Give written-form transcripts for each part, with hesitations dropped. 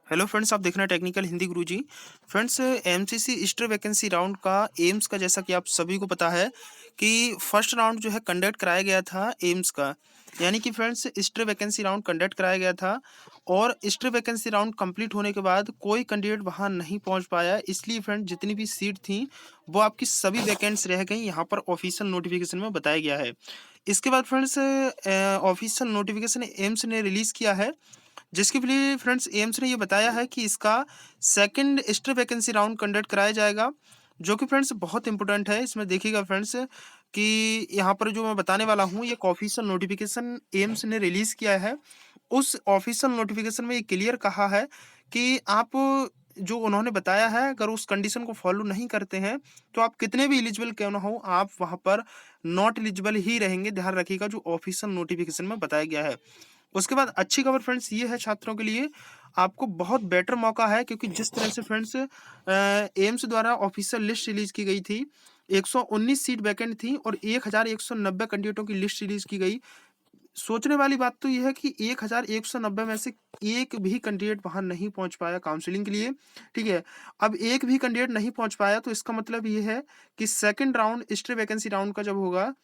Hello friends, आप देख रहे हैं technical Hindi Guruji. Friends, MCC stray vacancy round का एम्स का, जैसा कि आप सभी को पता है कि फर्स्ट राउंड जो है कंडक्ट कराया गया था एम्स का। यानी कि friends, Easter vacancy round conduct कराया गया था और ईस्टर वैकेंसी राउंड कंप्लीट होने के बाद कोई कैंडिडेट वहां नहीं पहुंच पाया। इसलिए फ्रेंड्स, जितनी भी सीट थी वो आपकी सभी वैकेंट्स रह गई, यहाँ पर ऑफिशियल नोटिफिकेशन में बताया गया है। इसके बाद फ्रेंड्स, ऑफिशियल नोटिफिकेशन एम्स ने रिलीज किया है, जिसके लिए फ्रेंड्स एम्स ने ये बताया है कि इसका second Easter vacancy round conduct कराया जाएगा, जो कि फ्रेंड्स बहुत इंपॉर्टेंट है। इसमें देखिएगा फ्रेंड्स कि यहाँ पर जो मैं बताने वाला हूँ, ये ऑफिशियल नोटिफिकेशन एम्स ने रिलीज किया है। उस ऑफिशियल नोटिफिकेशन में ये क्लियर कहा है कि आप जो उन्होंने बताया है, अगर उस कंडीशन को फॉलो नहीं करते हैं तो आप कितने भी एलिजिबल क्यों ना हो, आप वहां पर नॉट एलिजिबल ही रहेंगे। ध्यान रखिएगा, जो ऑफिशियल नोटिफिकेशन में बताया गया है। उसके बाद अच्छी खबर फ्रेंड्स ये है, छात्रों के लिए आपको बहुत बेटर मौका है, क्योंकि जिस तरह से फ्रेंड्स एम्स द्वारा ऑफिशियल लिस्ट रिलीज की गई थी, 119 सीट वैकेंट थी और 1190 कैंडिडेटों की लिस्ट रिलीज की गई। सोचने वाली बात तो यह है कि 1190 में से एक भी कैंडिडेट वहां नहीं पहुंच पाया काउंसलिंग के लिए। ठीक है, अब एक भी कैंडिडेट नहीं पहुंच पाया तो इसका मतलब ये है कि second round Easter vacancy round का जब होगा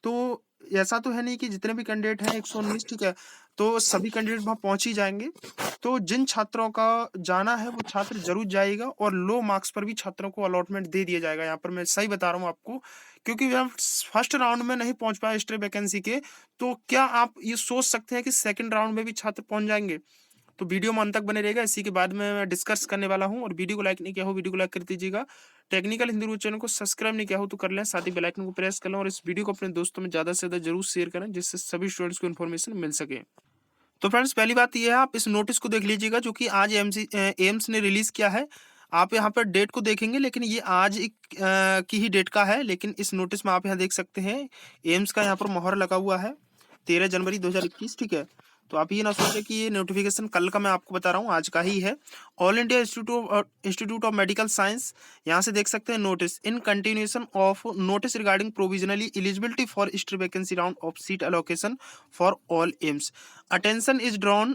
तो ऐसा तो है नहीं कि जितने भी कैंडिडेट हैं 119, ठीक है, तो सभी कैंडिडेट वहां पहुंच ही जाएंगे। तो जिन छात्रों का जाना है वो छात्र जरूर जाएगा और लो मार्क्स पर भी छात्रों को अलॉटमेंट दे दिया जाएगा। यहाँ पर मैं सही बता रहा हूँ आपको, क्योंकि जब फर्स्ट राउंड में नहीं पहुंच पाए ईस्टर वैकेंसी के, तो क्या आप ये सोच सकते हैं कि सेकंड राउंड में भी छात्र पहुंच जाएंगे? तो वीडियो में अंत तक बने रहेगा, इसी के बाद में मैं डिस्कस करने वाला हूं। और वीडियो को लाइक नहीं किया हो, वीडियो को लाइक कर दीजिएगा। टेक्निकल हिंदी रूल चैनल को सब्सक्राइब नहीं किया हो तो कर लें, साथ ही बेल आइकन को प्रेस कर लें और इस वीडियो को अपने दोस्तों में ज्यादा से ज्यादा जरूर शेयर करें, जिससे सभी स्टूडेंट्स को इन्फॉर्मेशन मिल सके। तो फ्रेंड्स, पहली बात यह है, आप इस नोटिस को देख लीजिएगा जो कि आज एम्स ने रिलीज किया है। आप यहाँ पर डेट को देखेंगे, लेकिन ये आज की ही डेट का है, लेकिन इस नोटिस में आप यहाँ देख सकते हैं एम्स का यहाँ पर मोहर लगा हुआ है, 13 जनवरी 2021। ठीक है, तो आप ये ना सोचें कि ये नोटिफिकेशन कल का, मैं आपको बता रहा हूँ आज का ही है। All India institute of medical science, यहाँ से देख सकते हैं notice in continuation of notice regarding provisionally eligibility for Easter vacancy round of seat allocation for all AIIMS. Attention is drawn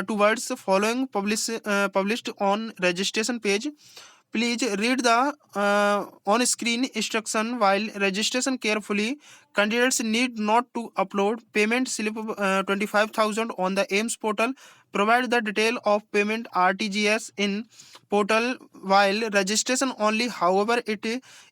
towards following published on registration page. Please read the on-screen instruction while registration carefully. Candidates need not to upload payment slip 25,000 on the AIMS portal. Provide the detail of payment RTGS in portal while registration only. However, it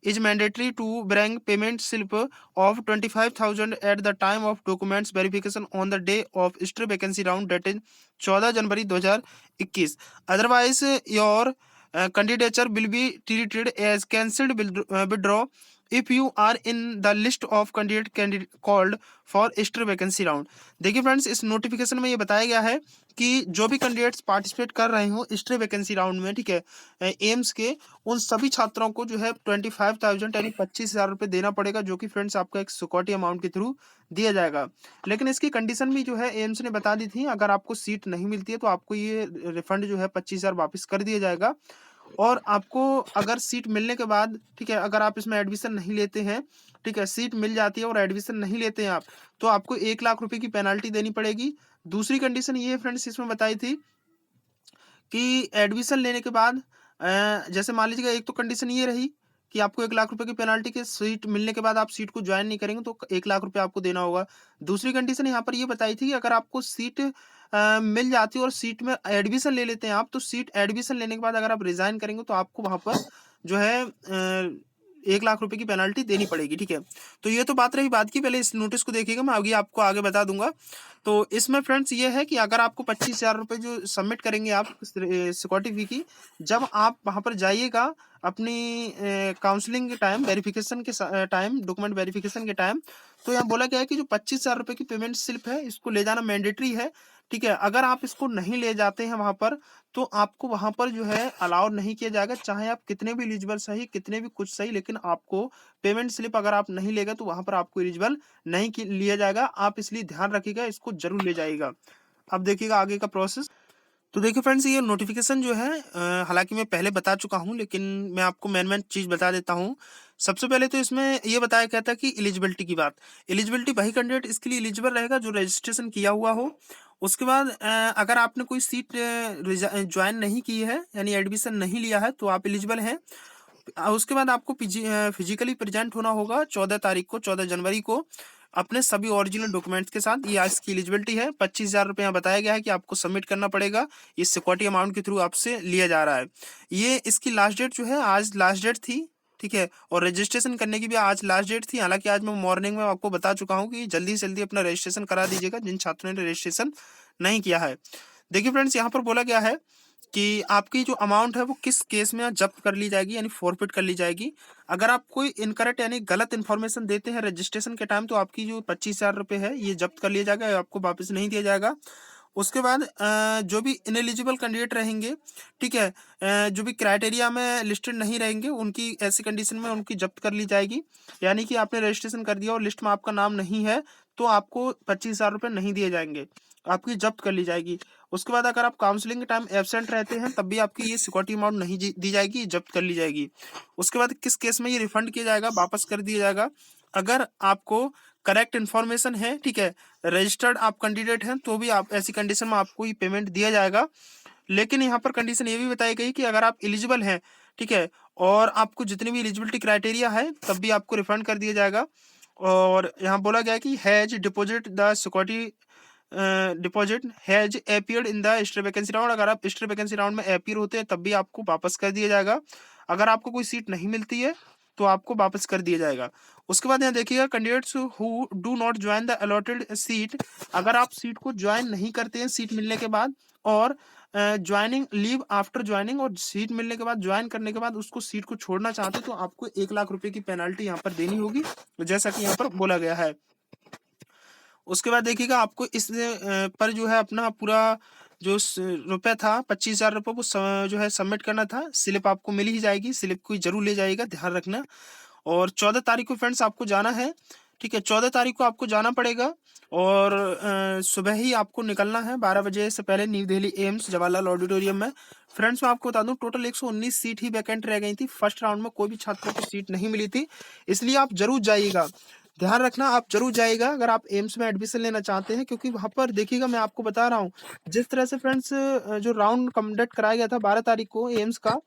is mandatory to bring payment slip of 25,000 at the time of documents verification on the day of Easter vacancy round, that is 14 January 2021. Otherwise, your candidature will be treated as cancelled withdraw if you are in the list of candidate called for Easter vacancy round. देखिए friends, इस notification में ये बताया गया है कि जो भी कैंडिडेट्स पार्टिसिपेट कर रहे हो ईस्टर वैकेंसी राउंड में, ठीक है, एम्स के, उन सभी छात्रों को जो है 25,000 यानी 25,000 रुपये देना पड़ेगा, जो कि फ्रेंड्स आपका एक सिक्योरिटी अमाउंट के थ्रू दिया जाएगा। लेकिन इसकी कंडीशन भी जो है एम्स ने बता दी थी, अगर आपको सीट नहीं मिलती है तो आपको ये रिफंड जो है 25,000 वापस कर दिया जाएगा। और आपको अगर सीट मिलने के बाद, ठीक है, अगर आप इसमें एडमिशन नहीं लेते हैं, ठीक है, सीट मिल जाती है और एडमिशन नहीं लेते हैं आप, तो आपको 1 लाख रुपए की पेनाल्टी देनी पड़ेगी। दूसरी कंडीशन ये फ्रेंड्स इसमें बताई थी कि एडमिशन लेने के बाद जैसे मान लीजिएगा, एक तो कंडीशन ये रही कि आपको 1 लाख रुपए की पेनाल्टी के, सीट मिलने के बाद आप सीट को ज्वाइन नहीं करेंगे तो 1 लाख रुपए आपको देना होगा। दूसरी कंडीशन यहाँ पर ये बताई थी कि अगर आपको सीट मिल जाती है और सीट में एडमिशन ले लेते हैं आप, तो सीट एडमिशन लेने के बाद अगर आप रिजाइन करेंगे तो आपको वहां पर जो है 1 लाख रुपए की पेनाल्टी देनी पड़ेगी। ठीक है, तो ये तो बात रही बात की, पहले इस नोटिस को देखिएगा, मैं आगे आपको आगे बता दूंगा। तो इसमें फ्रेंड्स ये है कि अगर आपको 25,000 रुपये जो सबमिट करेंगे आप सिक्योरिटी फी की, जब आप वहां पर जाइएगा अपनी काउंसलिंग के टाइम, वेरिफिकेशन के टाइम, डॉक्यूमेंट वेरिफिकेशन के टाइम, तो यहाँ बोला गया है कि जो 25,000 रुपये की पेमेंट स्लिप है, इसको ले जाना मैंडेटरी है। ठीक है, अगर आप इसको नहीं ले जाते हैं वहां पर, तो आपको वहां पर जो है अलाउ नहीं किया जाएगा, चाहे आप कितने भी एलिजिबल सही, कितने भी कुछ सही, लेकिन आपको पेमेंट स्लिप अगर आप नहीं लेगा तो वहां पर आपको एलिजिबल नहीं लिया जाएगा। आप इसलिए ध्यान रखिएगा, इसको जरूर ले जाइएगा। अब देखिएगा आगे का प्रोसेस। तो देखिए फ्रेंड्स, ये नोटिफिकेशन जो है, हालांकि मैं पहले बता चुका हूं, लेकिन मैं आपको मेन मेन चीज बता देता हूं। सबसे पहले तो इसमें ये बताया गया था कि एलिजिबिलिटी की बात। एलिजिबिलिटी वही कैंडिडेट इसके लिए एलिजिबल रहेगा जो रजिस्ट्रेशन किया हुआ हो। उसके बाद अगर आपने कोई सीट ज्वाइन नहीं की है यानी एडमिशन नहीं लिया है तो आप एलिजिबल हैं। उसके बाद आपको फिजिकली प्रेजेंट होना होगा 14 तारीख को, 14 जनवरी को, अपने सभी ओरिजिनल डॉक्यूमेंट्स के साथ। ये इसकी एलिजिबिलिटी है। 25,000 रुपये यहाँ बताया गया है कि आपको सबमिट करना पड़ेगा। ये सिक्योरिटी अमाउंट के थ्रू आपसे लिया जा रहा है। ये इसकी लास्ट डेट जो है, आज लास्ट डेट थी, ठीक है। और रजिस्ट्रेशन करने की भी आज लास्ट डेट थी। हालांकि आज मैं मॉर्निंग में आपको बता चुका हूँ कि जल्दी से जल्दी अपना रजिस्ट्रेशन करा दीजिएगा जिन छात्रों ने रजिस्ट्रेशन नहीं किया है। देखिए फ्रेंड्स, यहाँ पर बोला गया है कि आपकी जो अमाउंट है वो किस केस में जब्त कर ली जाएगी यानी फॉरफिट कर ली जाएगी। अगर आप कोई इनकरेक्ट यानी गलत इन्फॉर्मेशन देते हैं रजिस्ट्रेशन के टाइम तो आपकी जो 25,000 रुपये है ये जब्त कर लिया जाएगा, आपको वापस नहीं दिया जाएगा। उसके बाद जो भी इनएलिजिबल कैंडिडेट रहेंगे, ठीक है, जो भी क्राइटेरिया में लिस्टेड नहीं रहेंगे उनकी ऐसी कंडीशन में उनकी जब्त कर ली जाएगी। यानी कि आपने रजिस्ट्रेशन कर दिया और लिस्ट में आपका नाम नहीं है तो आपको 25,000 रुपये नहीं दिए जाएंगे, आपकी जब्त कर ली जाएगी। उसके बाद अगर आप काउंसलिंग के टाइम एब्सेंट रहते हैं तब भी आपकी ये सिक्योरिटी अमाउंट नहीं दी जाएगी, जब्त कर ली जाएगी। उसके बाद किस केस में ये रिफंड किया जाएगा, वापस कर दिया जाएगा, अगर आपको करेक्ट इन्फॉर्मेशन है, ठीक है, रजिस्टर्ड आप कैंडिडेट हैं तो भी आप ऐसी कंडीशन में आपको ये पेमेंट दिया जाएगा। लेकिन यहाँ पर कंडीशन ये भी बताई गई कि अगर आप एलिजिबल हैं, ठीक है, और आपको जितनी भी एलिजिबिलिटी क्राइटेरिया है तब भी आपको रिफंड कर दिया जाएगा। और यहाँ बोला गया है कि has deposit the security deposit has appeared in the state vacancy round. अगर आप स्टेट वैकेंसी राउंड में अपीयर होते हैं तब भी आपको वापस कर दिया जाएगा। अगर आपको कोई सीट नहीं मिलती है तो आपको वापस कर दिया जाएगा। उसके बाद यहाँ देखिएगा, candidates who do not join the allotted seat. अगर आप सीट को ज्वाइन नहीं करते हैं सीट मिलने के बाद, और ज्वाइनिंग लीव आफ्टर ज्वाइनिंग, और सीट मिलने के बाद ज्वाइन करने के बाद उसको सीट को छोड़ना चाहते हैं तो आपको 1,00,000 रुपए की पेनल्टी यहाँ पर देनी होगी, जैसा कि यहाँ पर बोला गया है। उसके बाद देखिएगा, आपको इस पर जो है अपना पूरा जो रुपये था 25,000 रुपये वो जो है सबमिट करना था। स्लिप आपको मिल ही जाएगी, स्लिप को जरूर ले जाइएगा, ध्यान रखना। और 14 तारीख को फ्रेंड्स आपको जाना है, ठीक है, 14 तारीख को आपको जाना पड़ेगा। और सुबह ही आपको निकलना है 12 बजे से पहले new Delhi AIIMS Jawaharlal auditorium में। फ्रेंड्स मैं आपको बता दूं टोटल 119 सीट ही वैकेंट रह गई थी। फर्स्ट राउंड में कोई भी छात्रों को सीट नहीं मिली थी, इसलिए आप जरूर जाइएगा, ध्यान रखना, आप जरूर जाइएगा अगर आप एम्स में एडमिशन लेना चाहते हैं। क्योंकि वहां पर देखिएगा, मैं आपको बता रहा हूँ जिस तरह से फ्रेंड्स जो राउंड कंडक्ट कराया गया था 12 तारीख को एम्स का,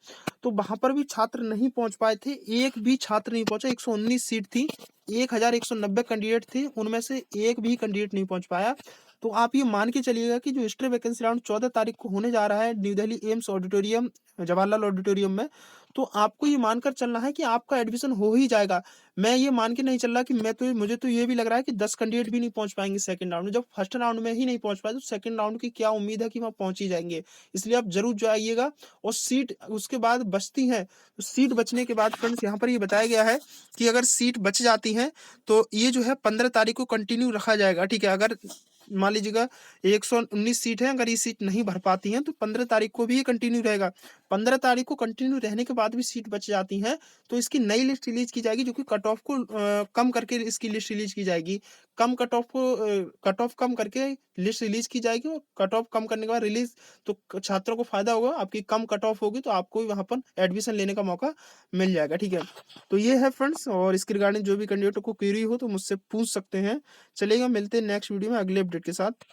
तो वहां पर भी छात्र नहीं पहुंच पाए थे, एक भी छात्र नहीं पहुंचा। 119 सीट थी, 1,190 कैंडिडेट थे, उनमें से एक भी कैंडिडेट नहीं पहुंच पाया। तो आप ये मान के चलिएगा कि जो स्टे वैकेंसी राउंड 14 तारीख को होने जा रहा है new Delhi AIIMS auditorium Jawaharlal auditorium में, तो आपको ये मानकर चलना है कि आपका एडमिशन हो ही जाएगा। मैं ये मान के नहीं चल रहा कि मुझे तो ये भी लग रहा है कि 10 कैंडिडेट भी नहीं पहुंच पाएंगे सेकंड राउंड में। जब फर्स्ट राउंड में ही नहीं पहुंच पाए तो सेकंड राउंड की क्या उम्मीद है कि वहाँ पहुंच ही जाएंगे। इसलिए आप जरूर जाइएगा। और सीट उसके बाद बचती है, तो सीट बचने के बाद फ्रेंड्स यहाँ पर ये बताया गया है कि अगर सीट बच जाती है तो ये जो है 15 तारीख को कंटिन्यू रखा जाएगा, ठीक है। अगर मान लीजिएगा 119 सीट है, अगर ये सीट नहीं भर पाती हैं तो 15 तारीख को भी ये कंटिन्यू रहेगा। 15 तारीख को कंटिन्यू रहने के बाद भी सीट बच जाती हैं तो इसकी नई लिस्ट रिलीज की जाएगी, जो कि कट ऑफ को कम करके इसकी लिस्ट रिलीज की जाएगी। कट ऑफ कम करके लिस्ट रिलीज की जाएगी, और कट ऑफ कम करने के बाद रिलीज, तो छात्रों को फायदा होगा, आपकी कम कट ऑफ होगी तो आपको भी वहां पर एडमिशन लेने का मौका मिल जाएगा, ठीक है। तो ये है फ्रेंड्स, और इसके रिगार्डिंग जो भी कैंडिडेट को क्वेरी हो तो मुझसे पूछ सकते हैं। चलेगा, मिलते हैं नेक्स्ट वीडियो में अगले अपडेट के साथ।